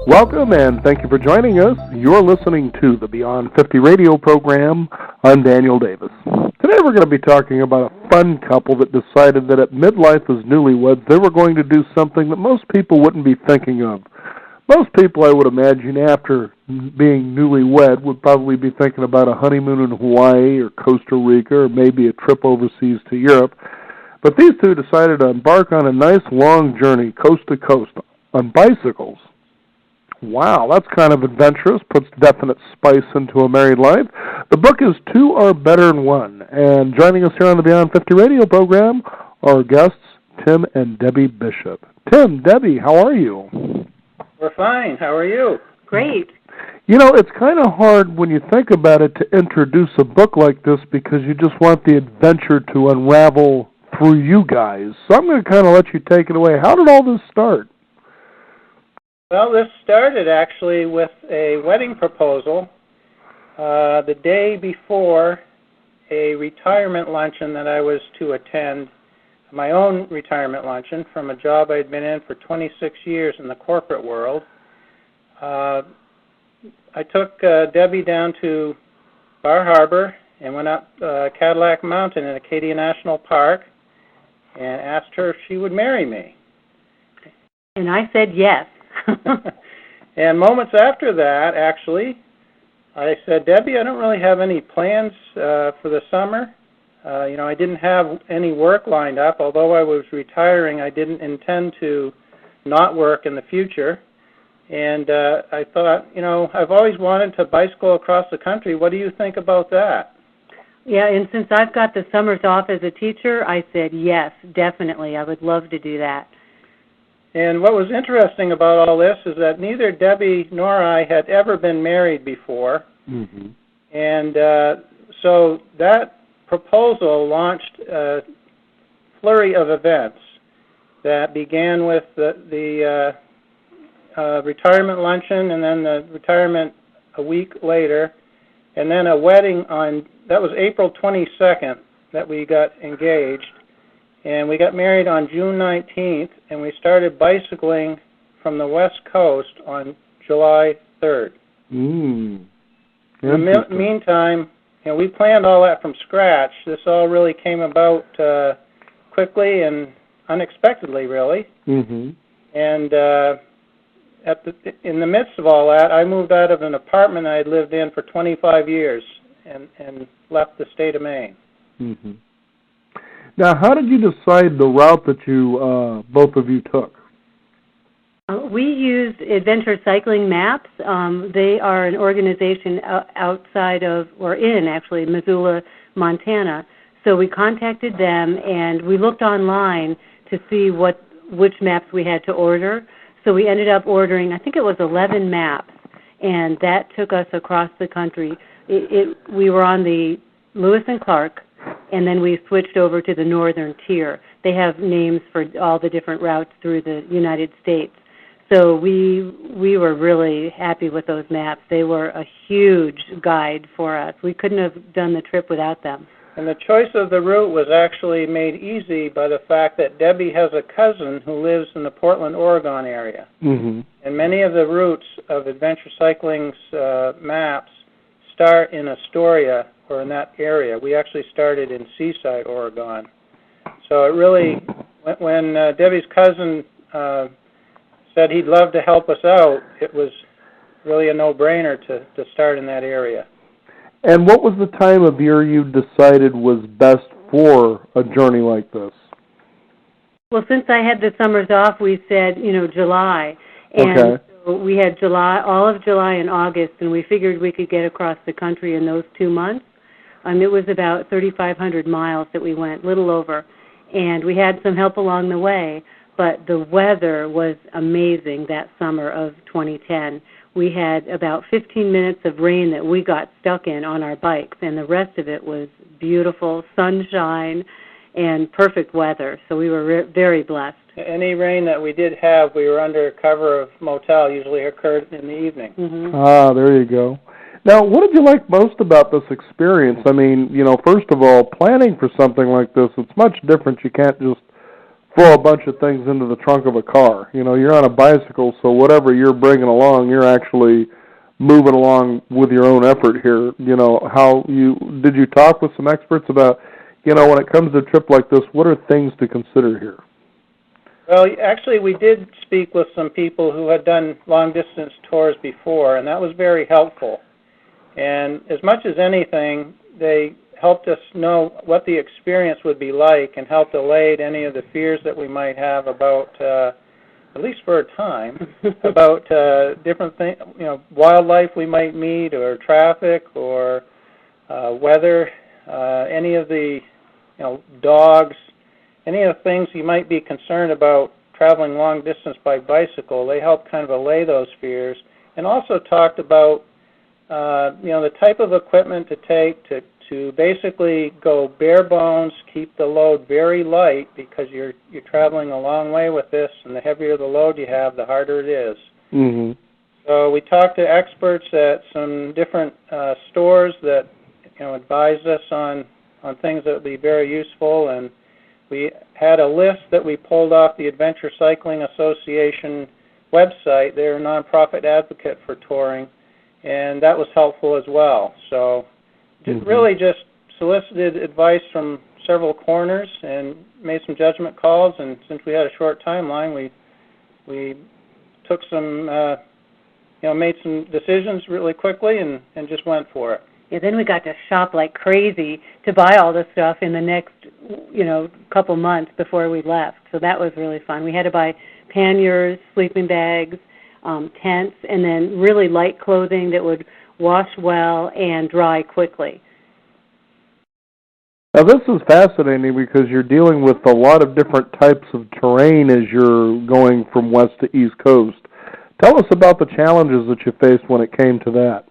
Welcome and thank you for joining us. You're listening to the Beyond 50 radio program. I'm Daniel Davis. Today we're going to be talking about a fun couple that decided that at Midlife as Newlyweds they were going to do something that most people wouldn't be thinking of. Most people, I would imagine, after being newlywed would probably be thinking about a honeymoon in Hawaii or Costa Rica or maybe a trip overseas to Europe. But these two decided to embark on a nice long journey coast to coast on bicycles. Wow, that's kind of adventurous, puts definite spice into a married life. The book is Two Are Better Than One, and joining us here on the Beyond 50 radio program are guests Tim and Debbie Bishop. Tim, Debbie, how are you? We're fine. How are you? Great. You know, it's kind of hard when you think about it to introduce a book like this because you just want the adventure to unravel through you guys. So I'm going to kind of let you take it away. How did all this start? Well, this started actually with a wedding proposal the day before a retirement luncheon that I was to attend, my own retirement luncheon from a job I'd been in for 26 years in the corporate world. I took Debbie down to Bar Harbor and went up Cadillac Mountain in Acadia National Park and asked her if she would marry me. And I said yes. And moments after that, actually, I said, Debbie, I don't really have any plans for the summer. I didn't have any work lined up. Although I was retiring, I didn't intend to not work in the future. And I thought, I've always wanted to bicycle across the country. What do you think about that? Yeah, and since I've got the summers off as a teacher, I said yes, definitely. I would love to do that. And what was interesting about all this is that neither Debbie nor I had ever been married before. Mm-hmm. And so that proposal launched a flurry of events that began with the retirement luncheon and then the retirement a week later, and then a wedding that was April 22nd that we got engaged. And we got married on June 19th, and we started bicycling from the West Coast on July 3rd. In the meantime, we planned all that from scratch. This all really came about quickly and unexpectedly, really. Mm-hmm. And in the midst of all that, I moved out of an apartment I had lived in for 25 years and left the state of Maine. Mm-hmm. Now, how did you decide the route that you both of you took? We used Adventure Cycling Maps. They are an organization outside of, or in actually, Missoula, Montana. So we contacted them and we looked online to see which maps we had to order. So we ended up ordering, I think it was 11 maps, and that took us across the country. We were on the Lewis and Clark, and then we switched over to the northern tier. They have names for all the different routes through the United States. So we were really happy with those maps. They were a huge guide for us. We couldn't have done the trip without them. And the choice of the route was actually made easy by the fact that Debbie has a cousin who lives in the Portland, Oregon area. Mm-hmm. And many of the routes of Adventure Cycling's maps start in Astoria or in that area. We actually started in Seaside, Oregon. So it really, when Debbie's cousin said he'd love to help us out, it was really a no-brainer to start in that area. And what was the time of year you decided was best for a journey like this? Well, since I had the summers off, we said, July. And okay. So we had all of July and August, and we figured we could get across the country in those 2 months. It was about 3,500 miles that we went, little over. And we had some help along the way, but the weather was amazing that summer of 2010. We had about 15 minutes of rain that we got stuck in on our bikes, and the rest of it was beautiful, sunshine, and perfect weather. So we were very blessed. Any rain that we did have, we were under cover of motel, usually occurred in the evening. Mm-hmm. Ah, there you go. Now, what did you like most about this experience? I mean, first of all, planning for something like this, it's much different. You can't just throw a bunch of things into the trunk of a car. You know, you're on a bicycle, so whatever you're bringing along, you're actually moving along with your own effort here. You know, did you talk with some experts about, you know, when it comes to a trip like this, what are things to consider here? Well, actually, we did speak with some people who had done long-distance tours before, and that was very helpful. And as much as anything, they helped us know what the experience would be like and helped allay any of the fears that we might have about, at least for a time, about different things, you know, wildlife we might meet, or traffic, or weather, any of the, you know, dogs, any of the things you might be concerned about traveling long distance by bicycle. They helped kind of allay those fears, and also talked about, you know, the type of equipment to take to basically go bare bones, keep the load very light, because you're traveling a long way with this, and the heavier the load you have, the harder it is. Mm-hmm. So we talked to experts at some different stores that, you know, advised us on things that would be very useful, and we had a list that we pulled off the Adventure Cycling Association website. They're a nonprofit advocate for touring, and that was helpful as well. So really just solicited advice from several corners and made some judgment calls, and since we had a short timeline, we took some, you know, made some decisions really quickly and just went for it. Yeah, then we got to shop like crazy to buy all the stuff in the next, you know, couple months before we left. So that was really fun. We had to buy panniers, sleeping bags, tents, and then really light clothing that would wash well and dry quickly. Now this is fascinating because you're dealing with a lot of different types of terrain as you're going from west to east coast. Tell us about the challenges that you faced when it came to that.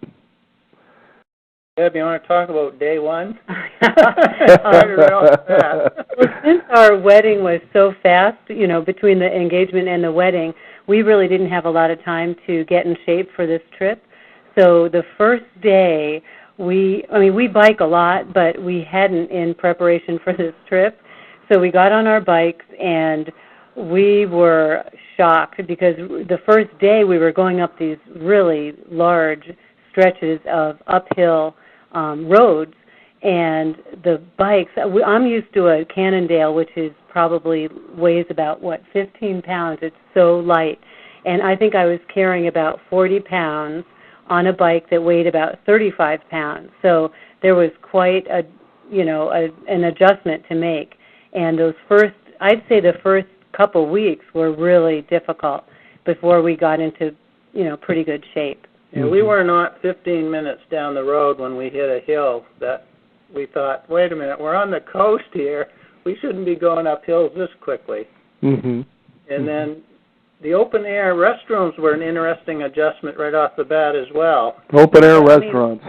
Deb, you want to talk about day one? Well, since our wedding was so fast, you know, between the engagement and the wedding, we really didn't have a lot of time to get in shape for this trip. So the first day, we bike a lot, but we hadn't in preparation for this trip. So we got on our bikes, and we were shocked because the first day we were going up these really large stretches of uphill roads, and the bikes, I'm used to a Cannondale, which is probably weighs about, 15 pounds. It's so light. And I think I was carrying about 40 pounds on a bike that weighed about 35 pounds. So there was quite an adjustment to make. And I'd say the first couple weeks were really difficult before we got into, you know, pretty good shape. Yeah, we were not 15 minutes down the road when we hit a hill that we thought, wait a minute, we're on the coast here. We shouldn't be going up hills this quickly. Mm-hmm. And then the open-air restrooms were an interesting adjustment right off the bat as well. Open-air restaurants.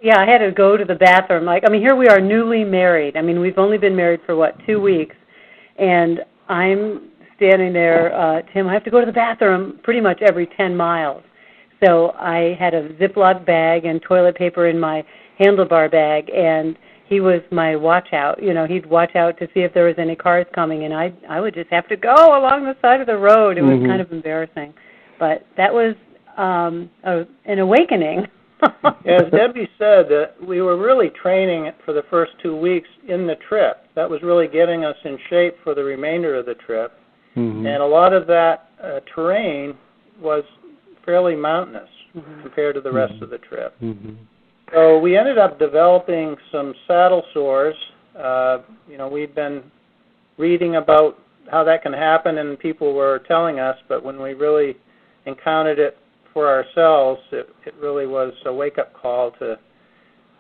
Yeah, I had to go to the bathroom. Here we are newly married. We've only been married for, 2 weeks. And I'm standing there, Tim, I have to go to the bathroom pretty much every 10 miles. So I had a Ziploc bag and toilet paper in my handlebar bag, and he was my watch out. You know, he'd watch out to see if there was any cars coming, and I would just have to go along the side of the road. It was kind of embarrassing. But that was an awakening. As Debbie said, that we were really training for the first 2 weeks in the trip. That was really getting us in shape for the remainder of the trip. Mm-hmm. And a lot of that terrain was fairly mountainous compared to the rest of the trip. Mm-hmm. So we ended up developing some saddle sores. You know, we'd been reading about how that can happen, and people were telling us, but when we really encountered it for ourselves, it really was a wake-up call to,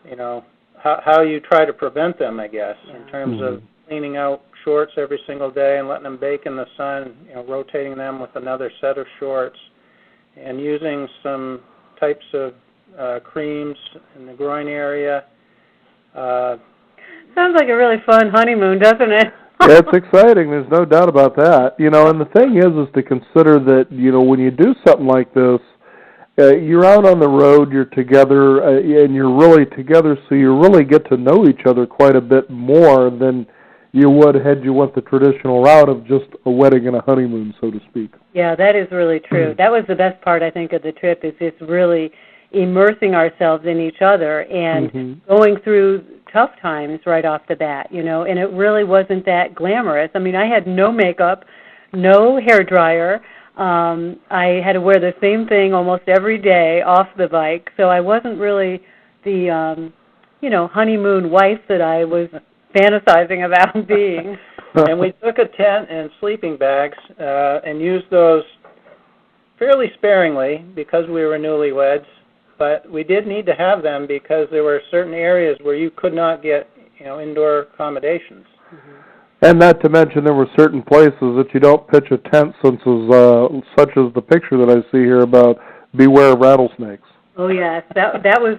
you know, how you try to prevent them, I guess, in terms of cleaning out shorts every single day and letting them bake in the sun, you know, rotating them with another set of shorts, and using some types of creams in the groin area. Sounds like a really fun honeymoon, doesn't it? Yeah, it's exciting. There's no doubt about that. You know, and the thing is to consider that, you know, when you do something like this, you're out on the road, you're together, and you're really together, so you really get to know each other quite a bit more than, you would had you went the traditional route of just a wedding and a honeymoon, so to speak. Yeah, that is really true. That was the best part, I think, of the trip, is just really immersing ourselves in each other and going through tough times right off the bat, you know, and it really wasn't that glamorous. I mean, I had no makeup, no hair dryer. I had to wear the same thing almost every day off the bike, so I wasn't really the, honeymoon wife that I was fantasizing about being. And we took a tent and sleeping bags and used those fairly sparingly because we were newlyweds, but we did need to have them because there were certain areas where you could not get, indoor accommodations. And not to mention there were certain places that you don't pitch a tent, such as the picture that I see here about beware of rattlesnakes. Oh yes, that was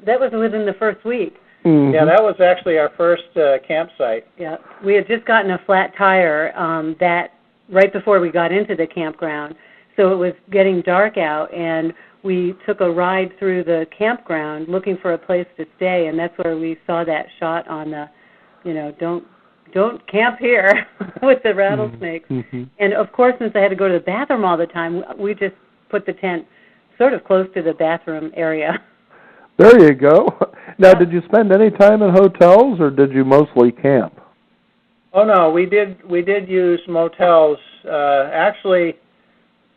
that was within the first week. Yeah, that was actually our first campsite. Yeah, we had just gotten a flat tire that right before we got into the campground, so it was getting dark out, and we took a ride through the campground looking for a place to stay, and that's where we saw that shot on the, don't camp here with the rattlesnakes. And of course, since I had to go to the bathroom all the time, we just put the tent sort of close to the bathroom area. There you go. Now, did you spend any time in hotels, or did you mostly camp? Oh no, we did use motels. Actually,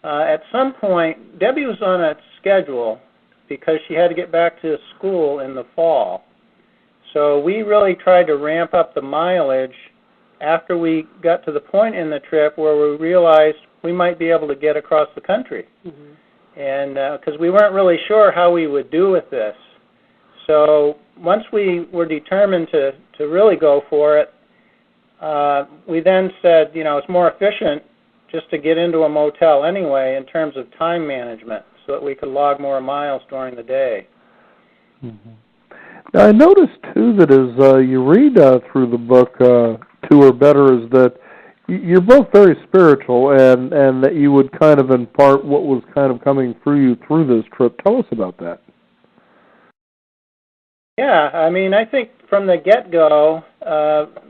at some point, Debbie was on a schedule because she had to get back to school in the fall. So we really tried to ramp up the mileage after we got to the point in the trip where we realized we might be able to get across the country. And because we weren't really sure how we would do with this. So once we were determined to really go for it, we then said, it's more efficient just to get into a motel anyway in terms of time management so that we could log more miles during the day. Now, I noticed, too, that as you read through the book, Two or Better, is that you're both very spiritual and that you would kind of impart what was kind of coming through you through this trip. Tell us about that. Yeah, I mean, I think from the get-go,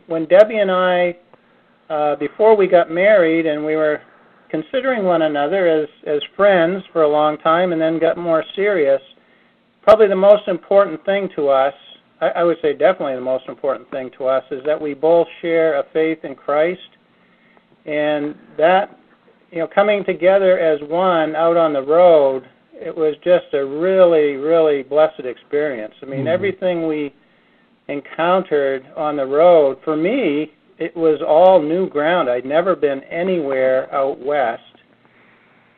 when Debbie and I, before we got married and we were considering one another as friends for a long time and then got more serious, probably the most important thing to us, I would say definitely the most important thing to us, is that we both share a faith in Christ, and that, coming together as one out on the road, it was just a really, really blessed experience. I mean, everything we encountered on the road, for me, it was all new ground. I'd never been anywhere out west.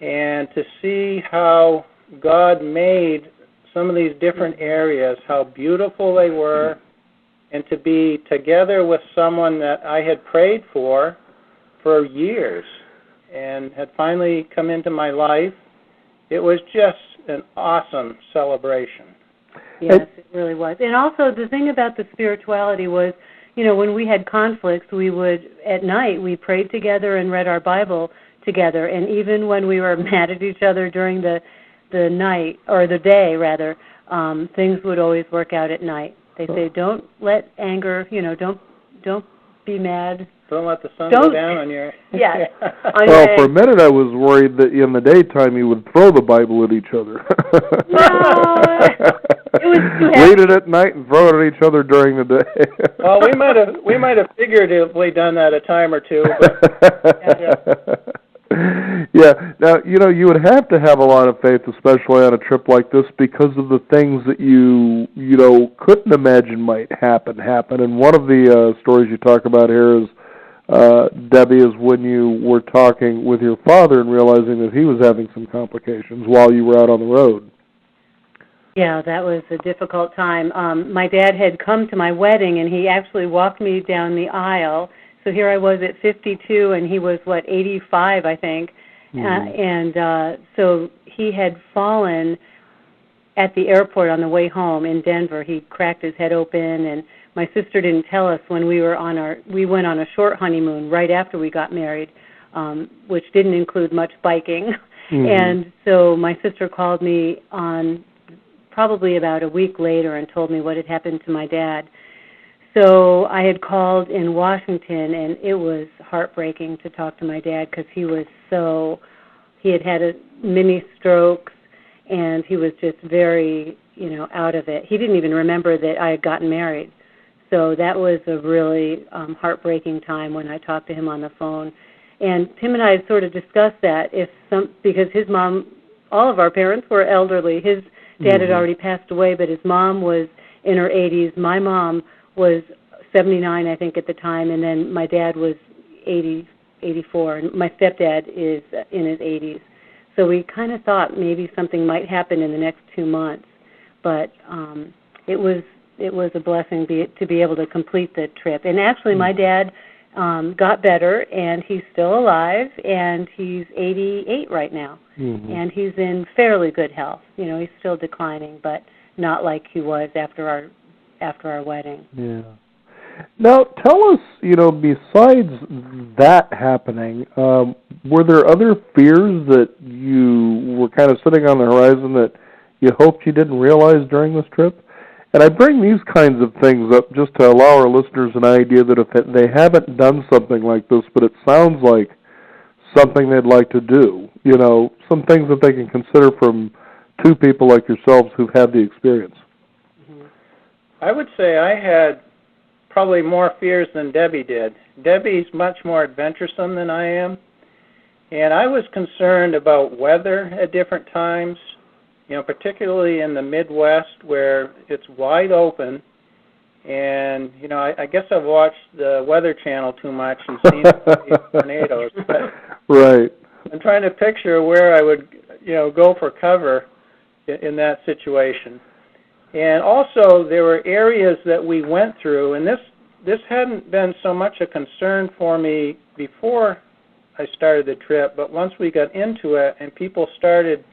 And to see how God made some of these different areas, how beautiful they were, and to be together with someone that I had prayed for years and had finally come into my life, it was just an awesome celebration. Yes, it really was. And also the thing about the spirituality was, when we had conflicts, at night, we prayed together and read our Bible together. And even when we were mad at each other during the night, or the day rather, things would always work out at night. They say, don't let anger, don't be mad. Don't let the sun go down on your... Yeah. Well, for a minute I was worried that in the daytime you would throw the Bible at each other. No, it was too heavy. Read it at night and throw it at each other during the day. Well, we might have figuratively done that a time or two, but... Yeah. Now, you would have to have a lot of faith, especially on a trip like this, because of the things that you couldn't imagine might happen. And one of the stories you talk about here is, Debbie, is when you were talking with your father and realizing that he was having some complications while you were out on the road. Yeah, that was a difficult time. My dad had come to my wedding, and he actually walked me down the aisle. So here I was at 52, and he was, 85, I think. So he had fallen at the airport on the way home in Denver. He cracked his head open, and my sister didn't tell us when we went on a short honeymoon right after we got married, which didn't include much biking. And so my sister called me on probably about a week later and told me what had happened to my dad. So I had called in Washington, and it was heartbreaking to talk to my dad because he had had a mini strokes, and he was just very, out of it. He didn't even remember that I had gotten married. So that was a really heartbreaking time when I talked to him on the phone. And Tim and I had sort of discussed that because his mom, all of our parents were elderly. His dad had already passed away, but his mom was in her 80s. My mom was 79, I think, at the time, and then my dad was 80, 84, and my stepdad is in his 80s. So we kind of thought maybe something might happen in the next 2 months, but it was a blessing to be able to complete the trip. And actually, my dad got better, and he's still alive, and he's 88 right now, and he's in fairly good health. He's still declining, but not like he was after our wedding. Yeah. Now, tell us, besides that happening, were there other fears that you were kind of sitting on the horizon that you hoped you didn't realize during this trip? And I bring these kinds of things up just to allow our listeners an idea that if they haven't done something like this, but it sounds like something they'd like to do, some things that they can consider from two people like yourselves who've had the experience. I would say I had probably more fears than Debbie did. Debbie's much more adventuresome than I am, and I was concerned about weather at different times, particularly in the Midwest where it's wide open, and, I guess I've watched the Weather Channel too much and seen tornadoes, but right. I'm trying to picture where I would, go for cover in that situation. And also, there were areas that we went through, and this hadn't been so much a concern for me before I started the trip, but once we got into it and people started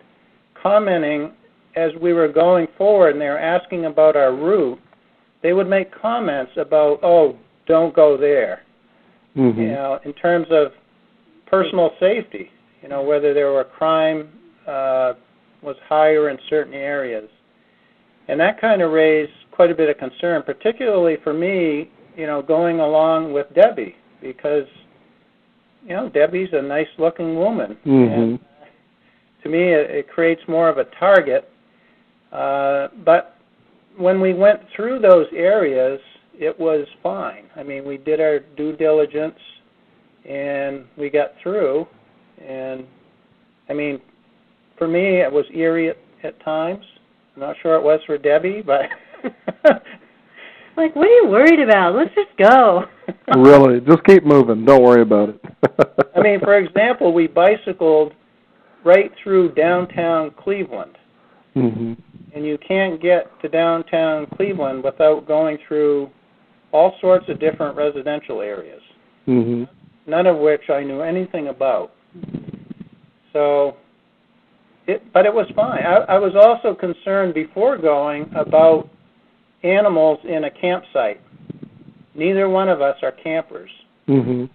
commenting as we were going forward and they were asking about our route, they would make comments about, don't go there, in terms of personal safety, whether there were crime was higher in certain areas. And that kind of raised quite a bit of concern, particularly for me, going along with Debbie, because, Debbie's a nice-looking woman. And to me, it creates more of a target. But when we went through those areas, it was fine. I mean, we did our due diligence, and we got through. And, I mean, for me, it was eerie at times. I'm not sure it was for Debbie, but... Like, what are you worried about? Let's just go. Really, just keep moving. Don't worry about it. I mean, for example, we bicycled right through downtown Cleveland. And you can't get to downtown Cleveland without going through all sorts of different residential areas, none of which I knew anything about. So... But it was fine. I was also concerned before going about animals in a campsite. Neither one of us are campers. And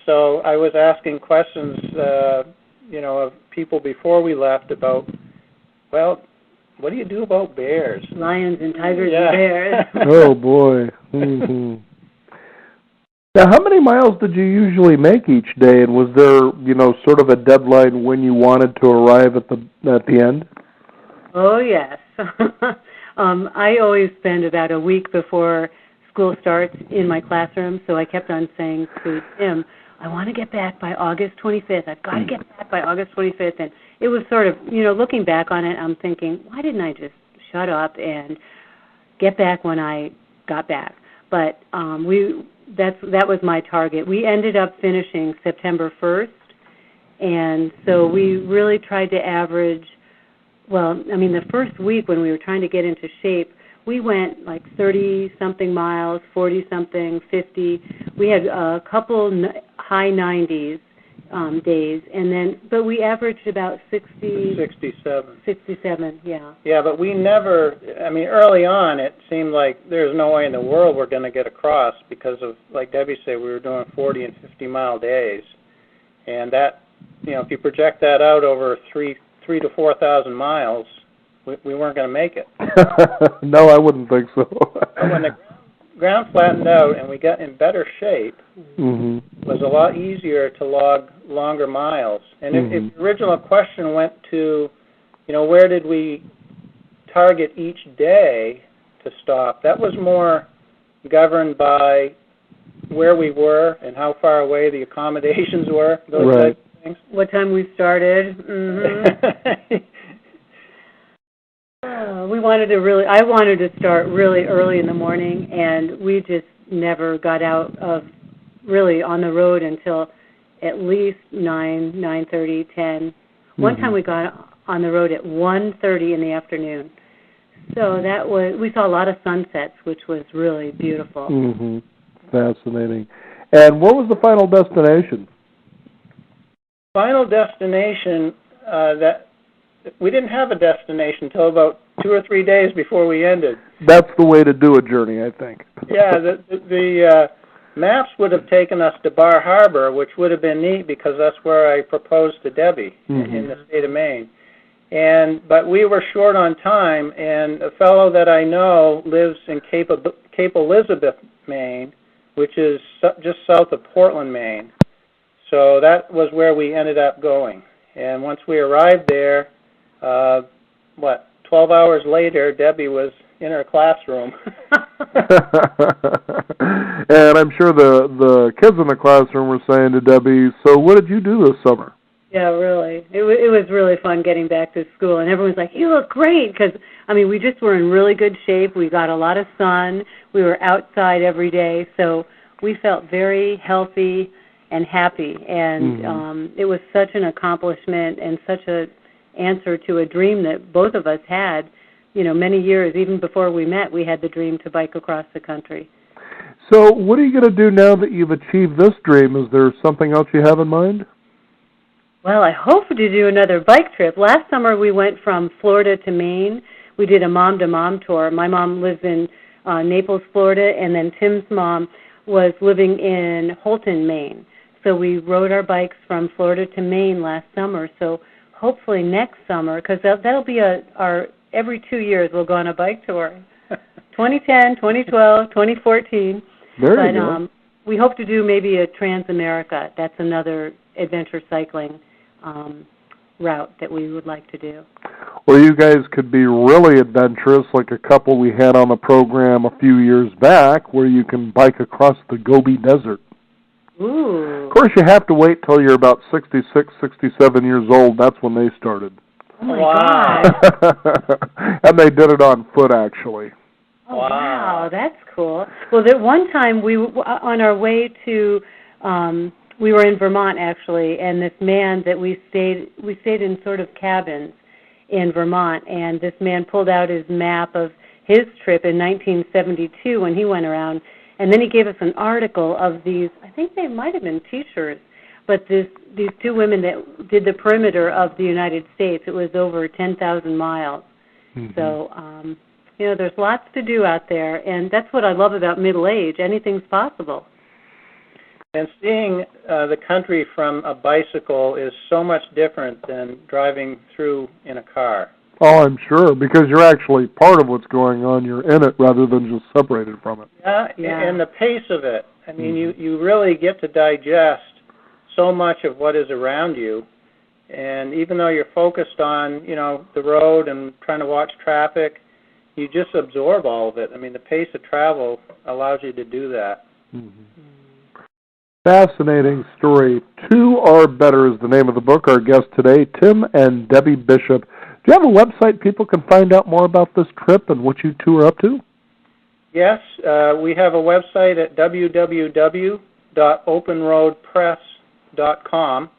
so I was asking questions, of people before we left about, well, what do you do about bears? Lions and tigers and bears. Oh, boy. Now, how many miles did you usually make each day, and was there, sort of a deadline when you wanted to arrive at the end? Oh, yes. I always spend about a week before school starts in my classroom, so I kept on saying to Tim, I want to get back by August 25th. I've got to get back by August 25th. And it was sort of, looking back on it, I'm thinking, why didn't I just shut up and get back when I got back? But that was my target. We ended up finishing September 1st, and so we really tried to average, the first week when we were trying to get into shape, we went like 30-something miles, 40-something, 50. We had a couple high 90s days, but we averaged about 67, yeah. Yeah, but we never, early on it seemed like there's no way in the world we're going to get across because of, like Debbie said, we were doing 40 and 50-mile days. And that, if you project that out over 3,000 to 4,000 miles, we weren't going to make it. No, I wouldn't think so. When ground flattened out and we got in better shape, Mm-hmm. it was a lot easier to log longer miles. And if the original question went to, where did we target each day to stop, that was more governed by where we were and how far away the accommodations were, those types of things. What time we started. Mm-hmm. I wanted to start really early in the morning, and we just never got out of really on the road until at least 9:30, 10. One time we got on the road at 1:30 in the afternoon. So we saw a lot of sunsets, which was really beautiful. Mm-hmm. Fascinating. And what was the final destination? Final destination, that we didn't have a destination until about 2 or 3 days before we ended. That's the way to do a journey, I think. Yeah, the maps would have taken us to Bar Harbor, which would have been neat because that's where I proposed to Debbie in the state of Maine. But we were short on time, and a fellow that I know lives in Cape Elizabeth, Maine, which is just south of Portland, Maine. So that was where we ended up going. And once we arrived there, 12 hours later, Debbie was in her classroom. And I'm sure the kids in the classroom were saying to Debbie, so what did you do this summer? Yeah, really. It was really fun getting back to school, and everyone's like, you look great, because, we just were in really good shape. We got a lot of sun. We were outside every day, so we felt very healthy and happy, and it was such an accomplishment and such an answer to a dream that both of us had, many years. Even before we met, we had the dream to bike across the country. So what are you going to do now that you've achieved this dream? Is there something else you have in mind? Well, I hope to do another bike trip. Last summer we went from Florida to Maine. We did a mom-to-mom tour. My mom lives in Naples, Florida, and then Tim's mom was living in Holton, Maine. So we rode our bikes from Florida to Maine last summer. So hopefully next summer, because that'll be our every 2 years we'll go on a bike tour. 2010, 2012, 2014. There you go. We hope to do maybe a Trans-America. That's another adventure cycling route that we would like to do. Well, you guys could be really adventurous, like a couple we had on the program a few years back, where you can bike across the Gobi Desert. Ooh. Of course, you have to wait till you're about 66, 67 years old. That's when they started. Oh, my God. And they did it on foot, actually. Oh, wow, that's cool. Well, that one time we on our way to, we were in Vermont actually, and this man that we stayed in sort of cabins in Vermont, and this man pulled out his map of his trip in 1972 when he went around, and then he gave us an article of these, I think they might have been T-shirts, but these two women that did the perimeter of the United States. It was over 10,000 miles. So, there's lots to do out there, and that's what I love about middle age. Anything's possible. And seeing the country from a bicycle is so much different than driving through in a car. Oh, I'm sure, because you're actually part of what's going on. You're in it rather than just separated from it. Yeah. And the pace of it. I mean, you really get to digest so much of what is around you. And even though you're focused on, the road and trying to watch traffic, you just absorb all of it. I mean, the pace of travel allows you to do that. Fascinating story. Two Are Better is the name of the book. Our guests today, Tim and Debbie Bishop. Do you have a website people can find out more about this trip and what you two are up to? Yes, we have a website at www.openroadpress.com,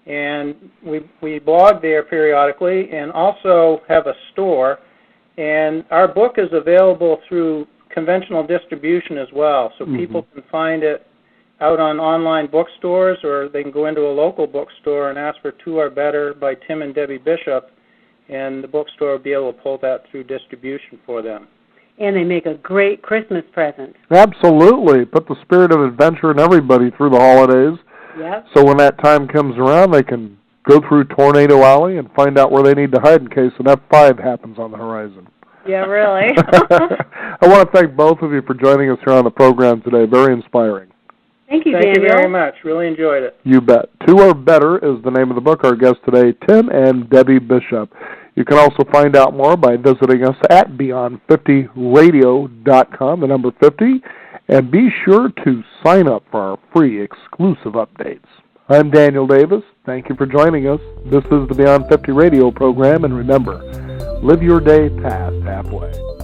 and we blog there periodically and also have a store. And our book is available through conventional distribution as well, so people can find it out on online bookstores, or they can go into a local bookstore and ask for Two Are Better by Tim and Debbie Bishop, and the bookstore will be able to pull that through distribution for them. And they make a great Christmas present. Absolutely. Put the spirit of adventure in everybody through the holidays. Yep. So when that time comes around, they can go through Tornado Alley and find out where they need to hide in case an F5 happens on the horizon. Yeah, really. I want to thank both of you for joining us here on the program today. Very inspiring. Thank you, Thank Daniel. you very much. Really enjoyed it. You bet. Two or Better is the name of the book. Our guests today, Tim and Debbie Bishop. You can also find out more by visiting us at beyond50radio.com, the number 50, and be sure to sign up for our free exclusive updates. I'm Daniel Davis. Thank you for joining us. This is the Beyond 50 radio program, and remember, live your day past halfway.